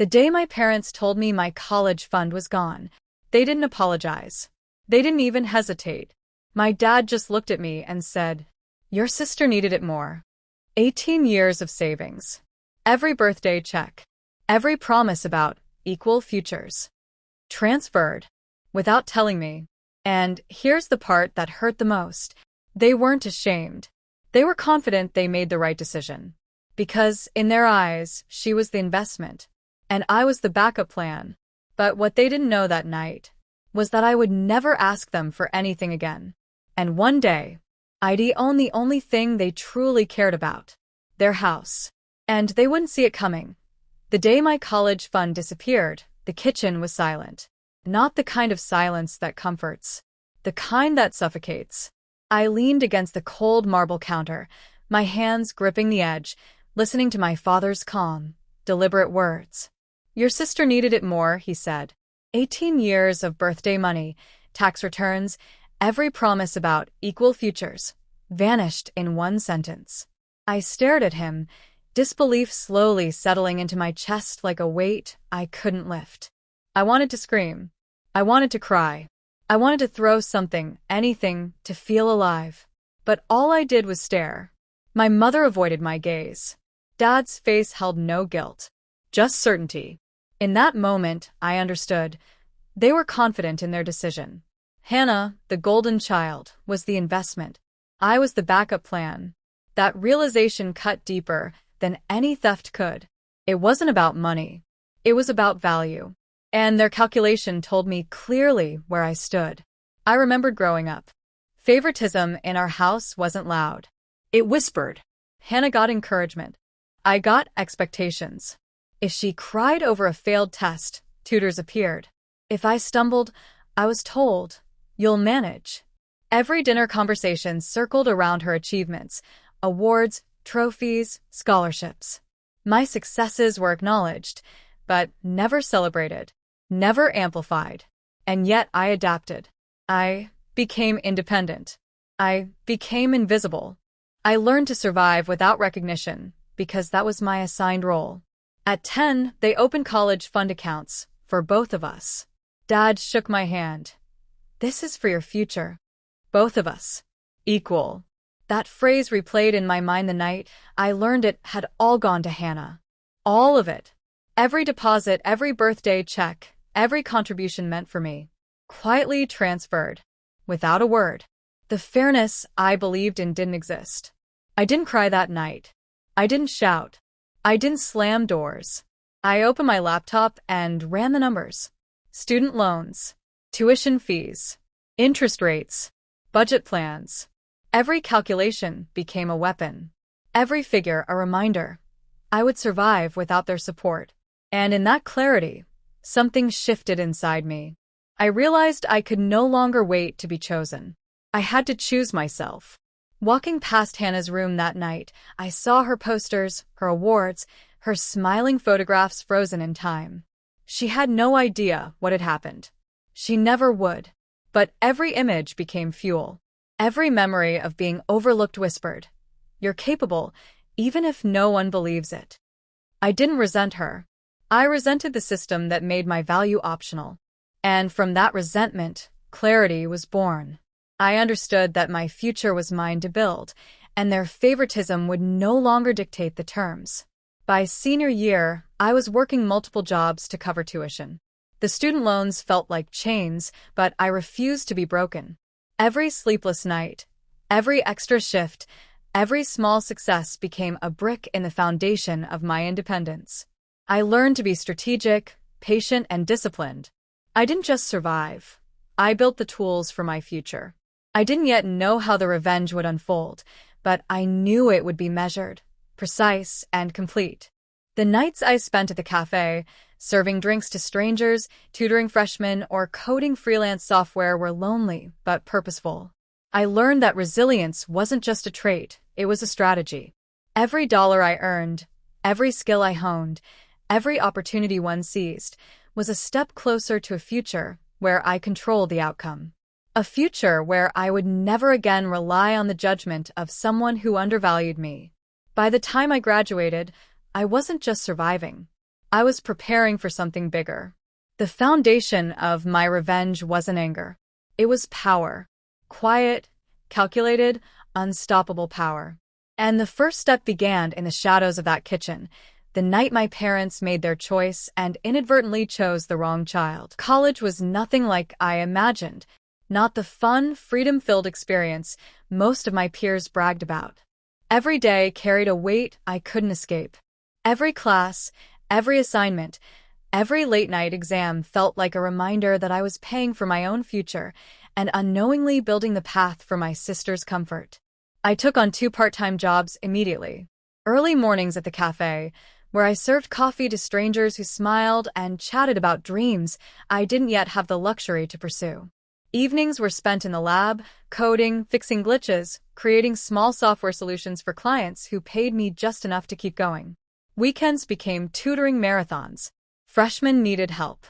The day my parents told me my college fund was gone, they didn't apologize. They didn't even hesitate. My dad just looked at me and said, "Your sister needed it more." 18 years of savings. Every birthday check. Every promise about equal futures. Transferred. Without telling me. And here's the part that hurt the most. They weren't ashamed. They were confident they made the right decision. Because, in their eyes, she was the investment. And I was the backup plan. But what they didn't know that night was that I would never ask them for anything again. And one day, I'd own the only thing they truly cared about. Their house. And they wouldn't see it coming. The day my college fund disappeared, the kitchen was silent. Not the kind of silence that comforts. The kind that suffocates. I leaned against the cold marble counter, my hands gripping the edge, listening to my father's calm, deliberate words. "Your sister needed it more," he said. 18 years of birthday money, tax returns, every promise about equal futures, vanished in one sentence. I stared at him, disbelief slowly settling into my chest like a weight I couldn't lift. I wanted to scream. I wanted to cry. I wanted to throw something, anything, to feel alive. But all I did was stare. My mother avoided my gaze. Dad's face held no guilt, just certainty. In that moment, I understood. They were confident in their decision. Hannah, the golden child, was the investment. I was the backup plan. That realization cut deeper than any theft could. It wasn't about money. It was about value. And their calculation told me clearly where I stood. I remembered growing up. Favoritism in our house wasn't loud. It whispered. Hannah got encouragement. I got expectations. If she cried over a failed test, tutors appeared. If I stumbled, I was told, "You'll manage." Every dinner conversation circled around her achievements, awards, trophies, scholarships. My successes were acknowledged, but never celebrated, never amplified. And yet I adapted. I became independent. I became invisible. I learned to survive without recognition, because that was my assigned role. At 10, they opened college fund accounts for both of us. Dad shook my hand. "This is for your future. Both of us. Equal." That phrase replayed in my mind the night I learned it had all gone to Hannah. All of it. Every deposit, every birthday check, every contribution meant for me. Quietly transferred. Without a word. The fairness I believed in didn't exist. I didn't cry that night. I didn't shout. I didn't slam doors. I opened my laptop and ran the numbers. Student loans, tuition fees, interest rates, budget plans. Every calculation became a weapon. Every figure a reminder. I would survive without their support. And in that clarity, something shifted inside me. I realized I could no longer wait to be chosen. I had to choose myself. Walking past Hannah's room that night, I saw her posters, her awards, her smiling photographs frozen in time. She had no idea what had happened. She never would. But every image became fuel. Every memory of being overlooked whispered, "You're capable, even if no one believes it." I didn't resent her. I resented the system that made my value optional. And from that resentment, clarity was born. I understood that my future was mine to build, and their favoritism would no longer dictate the terms. By senior year, I was working multiple jobs to cover tuition. The student loans felt like chains, but I refused to be broken. Every sleepless night, every extra shift, every small success became a brick in the foundation of my independence. I learned to be strategic, patient, and disciplined. I didn't just survive. I built the tools for my future. I didn't yet know how the revenge would unfold, but I knew it would be measured, precise, and complete. The nights I spent at the cafe, serving drinks to strangers, tutoring freshmen, or coding freelance software were lonely but purposeful. I learned that resilience wasn't just a trait, it was a strategy. Every dollar I earned, every skill I honed, every opportunity one seized, was a step closer to a future where I controlled the outcome. A future where I would never again rely on the judgment of someone who undervalued me. By the time I graduated, I wasn't just surviving. I was preparing for something bigger. The foundation of my revenge wasn't anger. It was power. Quiet, calculated, unstoppable power. And the first step began in the shadows of that kitchen, the night my parents made their choice and inadvertently chose the wrong child. College was nothing like I imagined, not the fun, freedom-filled experience most of my peers bragged about. Every day carried a weight I couldn't escape. Every class, every assignment, every late-night exam felt like a reminder that I was paying for my own future and unknowingly building the path for my sister's comfort. I took on 2 part-time jobs immediately. Early mornings at the cafe, where I served coffee to strangers who smiled and chatted about dreams I didn't yet have the luxury to pursue. Evenings were spent in the lab, coding, fixing glitches, creating small software solutions for clients who paid me just enough to keep going. Weekends became tutoring marathons. Freshmen needed help.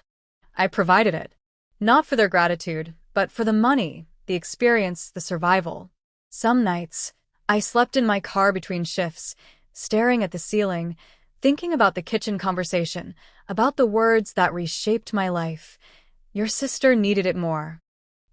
I provided it. Not for their gratitude, but for the money, the experience, the survival. Some nights, I slept in my car between shifts, staring at the ceiling, thinking about the kitchen conversation, about the words that reshaped my life. Your sister needed it more.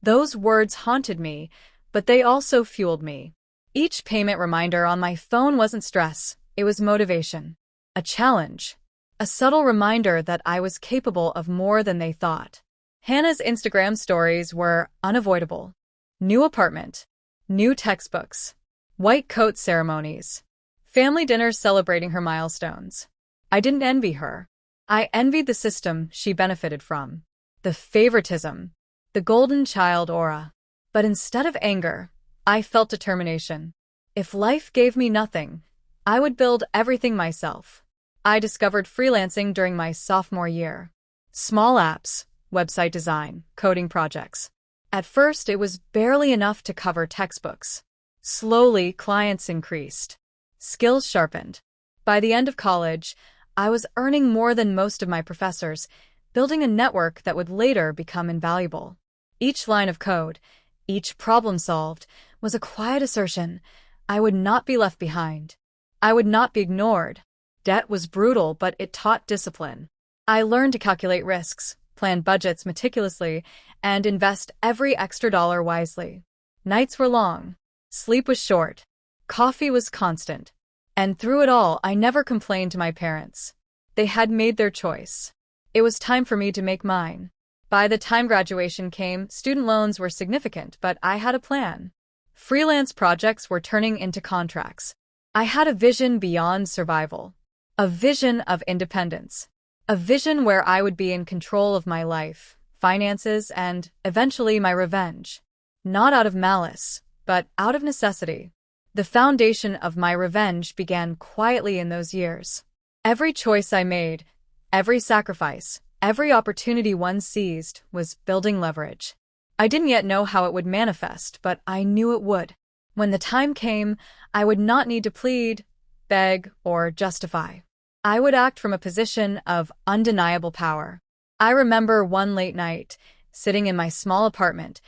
Those words haunted me, but they also fueled me. Each payment reminder on my phone wasn't stress, it was motivation. A challenge. A subtle reminder that I was capable of more than they thought. Hannah's Instagram stories were unavoidable. New apartment. New textbooks. White coat ceremonies. Family dinners celebrating her milestones. I didn't envy her. I envied the system she benefited from. The favoritism. The golden child aura. But instead of anger, I felt determination. If life gave me nothing, I would build everything myself. I discovered freelancing during my sophomore year. Small apps, website design, coding projects. At first, it was barely enough to cover textbooks. Slowly, clients increased. Skills sharpened. By the end of college, I was earning more than most of my professors, building a network that would later become invaluable. Each line of code, each problem solved, was a quiet assertion. I would not be left behind. I would not be ignored. Debt was brutal, but it taught discipline. I learned to calculate risks, plan budgets meticulously, and invest every extra dollar wisely. Nights were long. Sleep was short. Coffee was constant. And through it all, I never complained to my parents. They had made their choice. It was time for me to make mine. By the time graduation came, student loans were significant, but I had a plan. Freelance projects were turning into contracts. I had a vision beyond survival. A vision of independence. A vision where I would be in control of my life, finances, and, eventually, my revenge. Not out of malice, but out of necessity. The foundation of my revenge began quietly in those years. Every choice I made, every sacrifice, every opportunity one seized was building leverage. I didn't yet know how it would manifest, but I knew it would. When the time came, I would not need to plead, beg, or justify. I would act from a position of undeniable power. I remember one late night, sitting in my small apartment,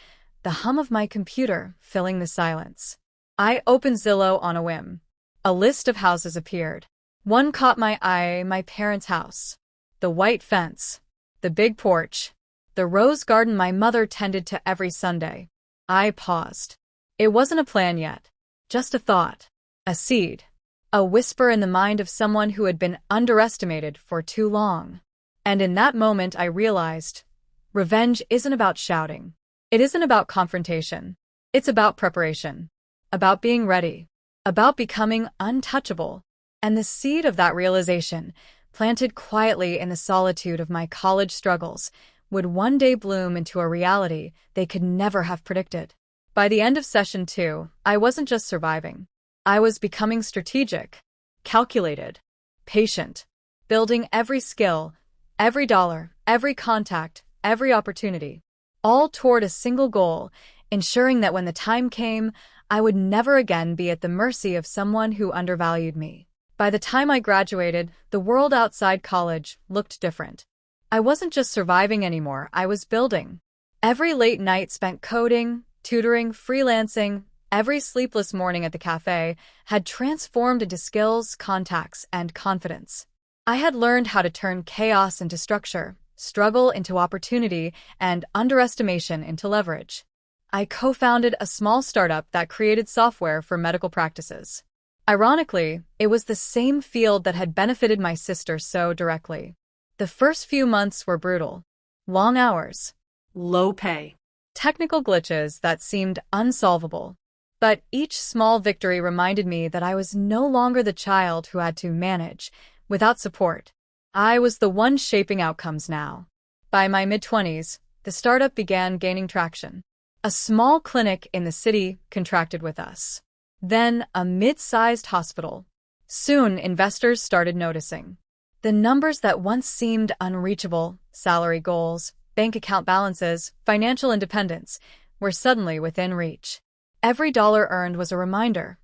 the hum of my computer filling the silence. I opened Zillow on a whim. A list of houses appeared. One caught my eye, my parents' house. The white fence. The big porch. The rose garden my mother tended to every Sunday. I paused. It wasn't a plan yet. Just a thought. A seed. A whisper in the mind of someone who had been underestimated for too long. And in that moment I realized, revenge isn't about shouting. It isn't about confrontation. It's about preparation. About being ready. About becoming untouchable. And the seed of that realization, planted quietly in the solitude of my college struggles, would one day bloom into a reality they could never have predicted. By the end of session 2, I wasn't just surviving. I was becoming strategic, calculated, patient, building every skill, every dollar, every contact, every opportunity, all toward a single goal, ensuring that when the time came, I would never again be at the mercy of someone who undervalued me. By the time I graduated, the world outside college looked different. I wasn't just surviving anymore, I was building. Every late night spent coding, tutoring, freelancing, every sleepless morning at the cafe had transformed into skills, contacts, and confidence. I had learned how to turn chaos into structure, struggle into opportunity, and underestimation into leverage. I co-founded a small startup that created software for medical practices. Ironically, it was the same field that had benefited my sister so directly. The first few months were brutal. Long hours, Low pay. technical glitches that seemed unsolvable. But each small victory reminded me that I was no longer the child who had to manage without support. I was the one shaping outcomes now. By my mid-20s, the startup began gaining traction. A small clinic in the city contracted with us. Then a mid-sized hospital. Soon, investors started noticing. The numbers that once seemed unreachable, salary goals, bank account balances, financial independence, were suddenly within reach. Every dollar earned was a reminder.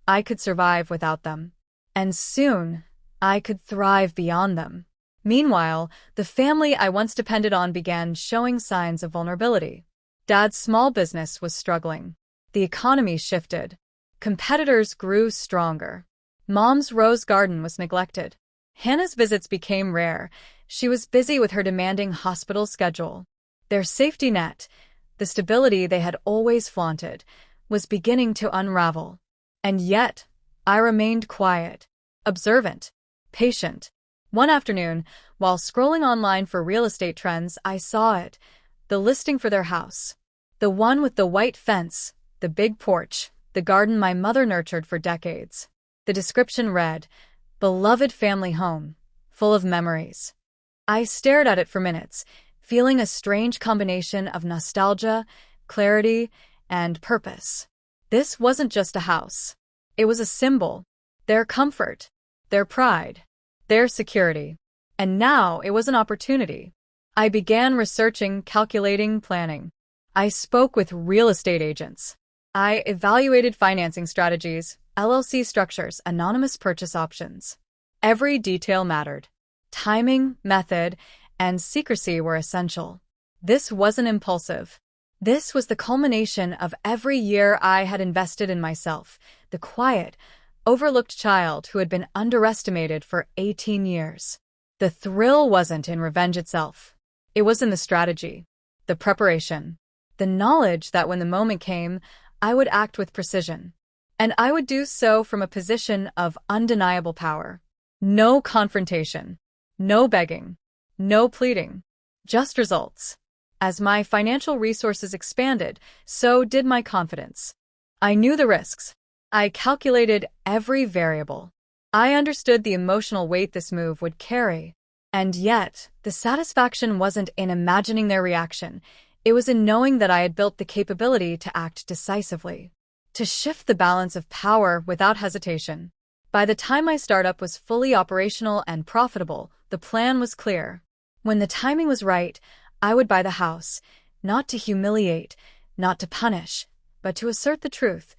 I could survive without them. And soon, I could thrive beyond them. Meanwhile, the family I once depended on began showing signs of vulnerability. Dad's small business was struggling. The economy shifted. Competitors grew stronger. Mom's rose garden was neglected. Hannah's visits became rare. She was busy with her demanding hospital schedule. Their safety net, the stability they had always flaunted, was beginning to unravel. And yet, I remained quiet, observant, patient. One afternoon, while scrolling online for real estate trends, I saw it, the listing for their house. The one with the white fence, the big porch, the garden my mother nurtured for decades. The description read, "Beloved family home, full of memories." I stared at it for minutes, feeling a strange combination of nostalgia, clarity, and purpose. This wasn't just a house. It was a symbol, their comfort, their pride, their security. And now it was an opportunity. I began researching, calculating, planning. I spoke with real estate agents. I evaluated financing strategies, LLC structures, anonymous purchase options. Every detail mattered. Timing, method, and secrecy were essential. This wasn't impulsive. This was the culmination of every year I had invested in myself, the quiet, overlooked child who had been underestimated for 18 years. The thrill wasn't in revenge itself. It was in the strategy, the preparation, the knowledge that when the moment came, I would act with precision. And I would do so from a position of undeniable power. No confrontation, no begging, no pleading, just results. As my financial resources expanded, so did my confidence. I knew the risks. I calculated every variable. I understood the emotional weight this move would carry. And yet, the satisfaction wasn't in imagining their reaction. It was in knowing that I had built the capability to act decisively, to shift the balance of power without hesitation. By the time my startup was fully operational and profitable, the plan was clear. When the timing was right, I would buy the house, not to humiliate, not to punish, but to assert the truth.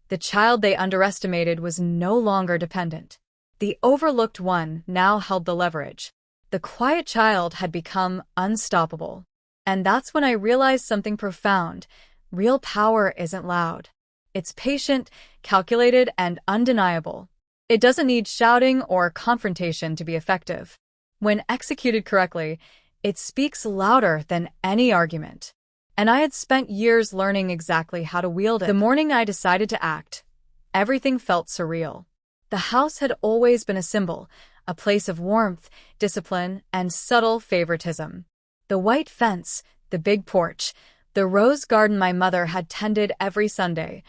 The child they underestimated was no longer dependent. The overlooked one now held the leverage. The quiet child had become unstoppable. And that's when I realized something profound. Real power isn't loud. It's patient, calculated, and undeniable. It doesn't need shouting or confrontation to be effective. When executed correctly, it speaks louder than any argument. And I had spent years learning exactly how to wield it. The morning I decided to act, everything felt surreal. The house had always been a symbol, a place of warmth, discipline, and subtle favoritism. The white fence, the big porch, the rose garden my mother had tended every Sunday,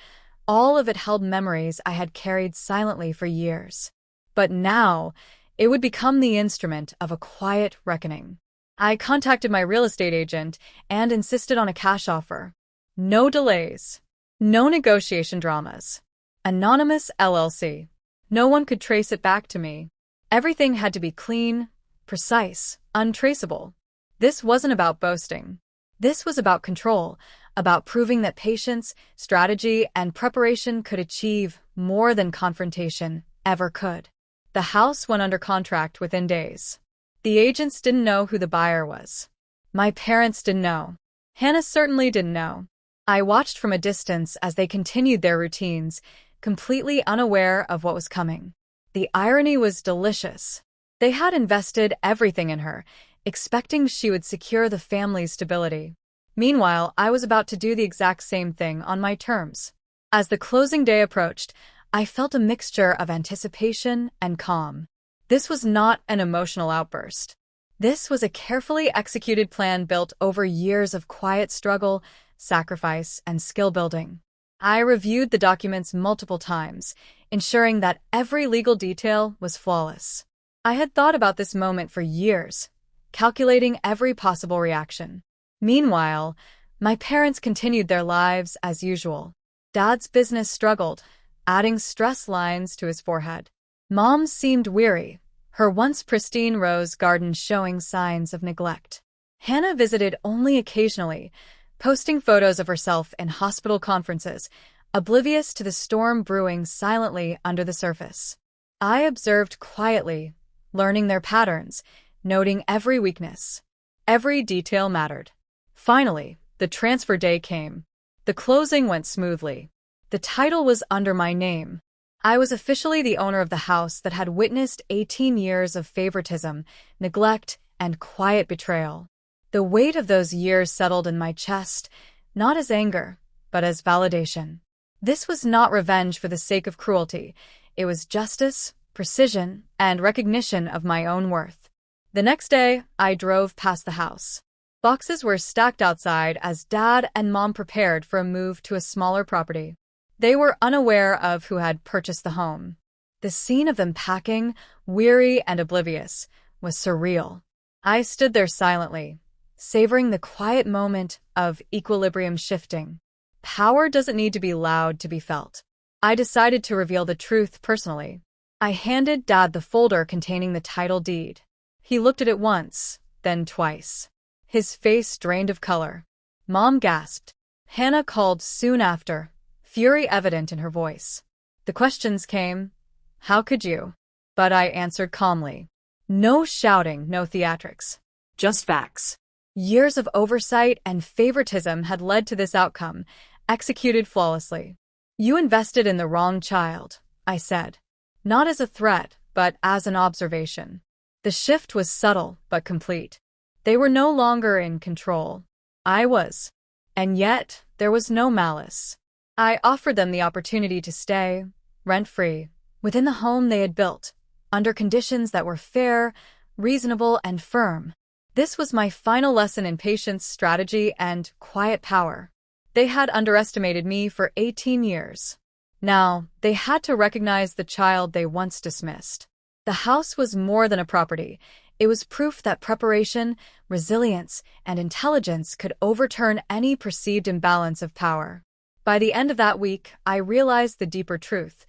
all of it held memories I had carried silently for years. But now, it would become the instrument of a quiet reckoning. I contacted my real estate agent and insisted on a cash offer. No delays. No negotiation dramas. Anonymous LLC. No one could trace it back to me. Everything had to be clean, precise, untraceable. This wasn't about boasting. This was about control, about proving that patience, strategy, and preparation could achieve more than confrontation ever could. The house went under contract within days. The agents didn't know who the buyer was. My parents didn't know. Hannah certainly didn't know. I watched from a distance as they continued their routines, completely unaware of what was coming. The irony was delicious. They had invested everything in her, expecting she would secure the family's stability. Meanwhile, I was about to do the exact same thing on my terms. As the closing day approached, I felt a mixture of anticipation and calm. This was not an emotional outburst. This was a carefully executed plan built over years of quiet struggle, sacrifice, and skill building. I reviewed the documents multiple times, ensuring that every legal detail was flawless. I had thought about this moment for years, calculating every possible reaction. Meanwhile, my parents continued their lives as usual. Dad's business struggled, adding stress lines to his forehead. Mom seemed weary, her once pristine rose garden showing signs of neglect. Hannah visited only occasionally, posting photos of herself in hospital conferences, oblivious to the storm brewing silently under the surface. I observed quietly, learning their patterns, noting every weakness. Every detail mattered. Finally, the transfer day came. The closing went smoothly. The title was under my name. I was officially the owner of the house that had witnessed 18 years of favoritism, neglect, and quiet betrayal. The weight of those years settled in my chest, not as anger, but as validation. This was not revenge for the sake of cruelty. It was justice, precision, and recognition of my own worth. The next day, I drove past the house. Boxes were stacked outside as Dad and Mom prepared for a move to a smaller property. They were unaware of who had purchased the home. The scene of them packing, weary and oblivious, was surreal. I stood there silently, savoring the quiet moment of equilibrium shifting. Power doesn't need to be loud to be felt. I decided to reveal the truth personally. I handed Dad the folder containing the title deed. He looked at it once, then twice. His face drained of color. Mom gasped. Hannah called soon after, fury evident in her voice. The questions came. How could you? But I answered calmly. No shouting, no theatrics. Just facts. Years of oversight and favoritism had led to this outcome, executed flawlessly. You invested in the wrong child, I said. Not as a threat, but as an observation. The shift was subtle, but complete. They were no longer in control. I was. And yet, there was no malice. I offered them the opportunity to stay, rent-free, within the home they had built, under conditions that were fair, reasonable, and firm. This was my final lesson in patience, strategy, and quiet power. They had underestimated me for 18 years. Now, they had to recognize the child they once dismissed. The house was more than a property. It was proof that preparation, resilience, and intelligence could overturn any perceived imbalance of power. By the end of that week, I realized the deeper truth.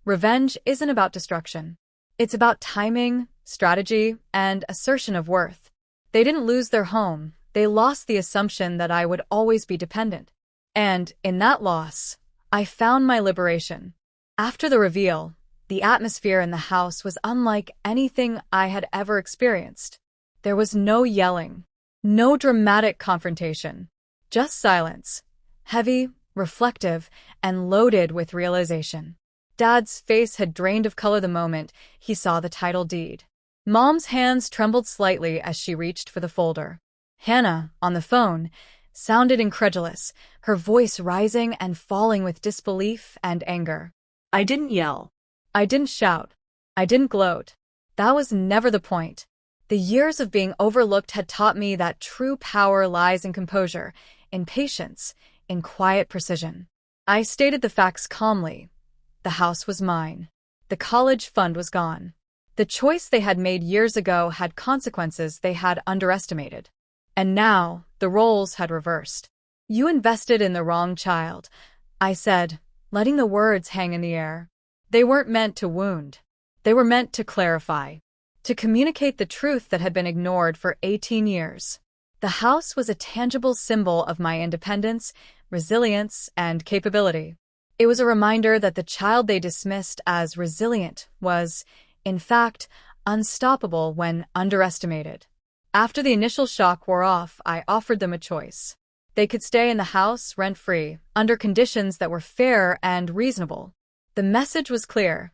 Revenge isn't about destruction. It's about timing, strategy, and assertion of worth. They didn't lose their home. They lost the assumption that I would always be dependent. And, in that loss, I found my liberation. After the reveal, the atmosphere in the house was unlike anything I had ever experienced. There was no yelling, no dramatic confrontation, just silence, heavy, reflective, and loaded with realization. Dad's face had drained of color the moment he saw the title deed. Mom's hands trembled slightly as she reached for the folder. Hannah, on the phone, sounded incredulous, her voice rising and falling with disbelief and anger. I didn't yell. I didn't shout. I didn't gloat. That was never the point. The years of being overlooked had taught me that true power lies in composure, in patience, in quiet precision. I stated the facts calmly. The house was mine. The college fund was gone. The choice they had made years ago had consequences they had underestimated. And now, the roles had reversed. You invested in the wrong child, I said, letting the words hang in the air. They weren't meant to wound. They were meant to clarify, to communicate the truth that had been ignored for 18 years. The house was a tangible symbol of my independence, resilience, and capability. It was a reminder that the child they dismissed as resilient was, in fact, unstoppable when underestimated. After the initial shock wore off, I offered them a choice. They could stay in the house rent-free, under conditions that were fair and reasonable. The message was clear.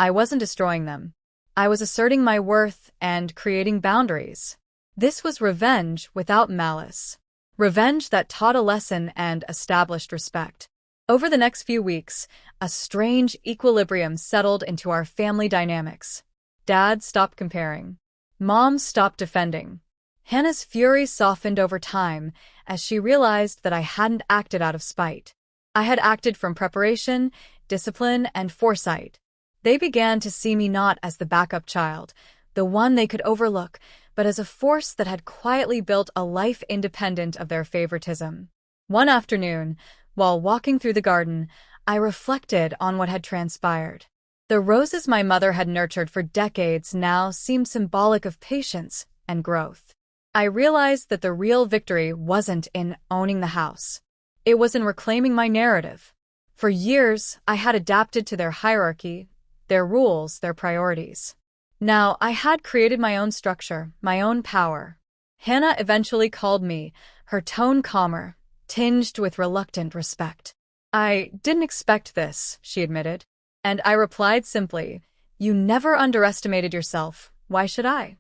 I wasn't destroying them. I was asserting my worth and creating boundaries. This was revenge without malice. Revenge that taught a lesson and established respect. Over the next few weeks, a strange equilibrium settled into our family dynamics. Dad stopped comparing. Mom stopped defending. Hannah's fury softened over time as she realized that I hadn't acted out of spite. I had acted from preparation, discipline, and foresight. They began to see me not as the backup child, the one they could overlook, but as a force that had quietly built a life independent of their favoritism. One afternoon, while walking through the garden, I reflected on what had transpired. The roses my mother had nurtured for decades now seemed symbolic of patience and growth. I realized that the real victory wasn't in owning the house. It was in reclaiming my narrative. For years, I had adapted to their hierarchy, their rules, their priorities. Now, I had created my own structure, my own power. Hannah eventually called me, her tone calmer, tinged with reluctant respect. "I didn't expect this," she admitted. And I replied simply, "You never underestimated yourself. Why should I?"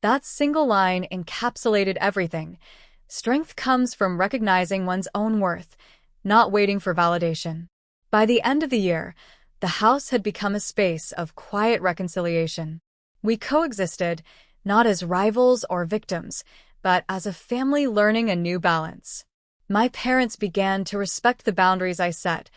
That single line encapsulated everything. Strength comes from recognizing one's own worth, not waiting for validation. By the end of the year, the house had become a space of quiet reconciliation. We coexisted, not as rivals or victims, but as a family learning a new balance. My parents began to respect the boundaries I set,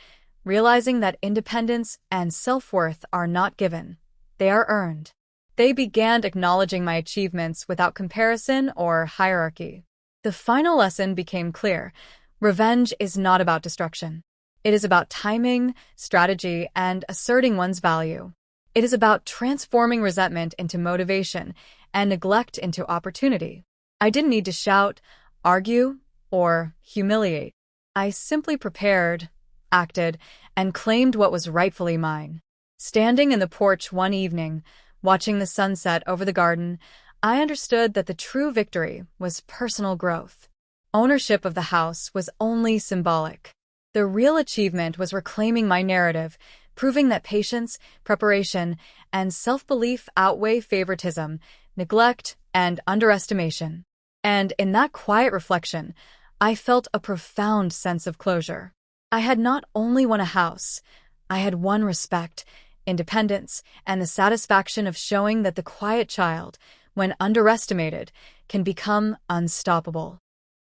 realizing that independence and self-worth are not given. They are earned. They began acknowledging my achievements without comparison or hierarchy. The final lesson became clear. Revenge is not about destruction. It is about timing, strategy, and asserting one's value. It is about transforming resentment into motivation and neglect into opportunity. I didn't need to shout, argue, or humiliate. I simply prepared, acted, and claimed what was rightfully mine. Standing in the porch one evening, watching the sunset over the garden, I understood that the true victory was personal growth. Ownership of the house was only symbolic. The real achievement was reclaiming my narrative, proving that patience, preparation, and self-belief outweigh favoritism, neglect, and underestimation. And in that quiet reflection, I felt a profound sense of closure. I had not only won a house, I had won respect, independence, and the satisfaction of showing that the quiet child, when underestimated, can become unstoppable.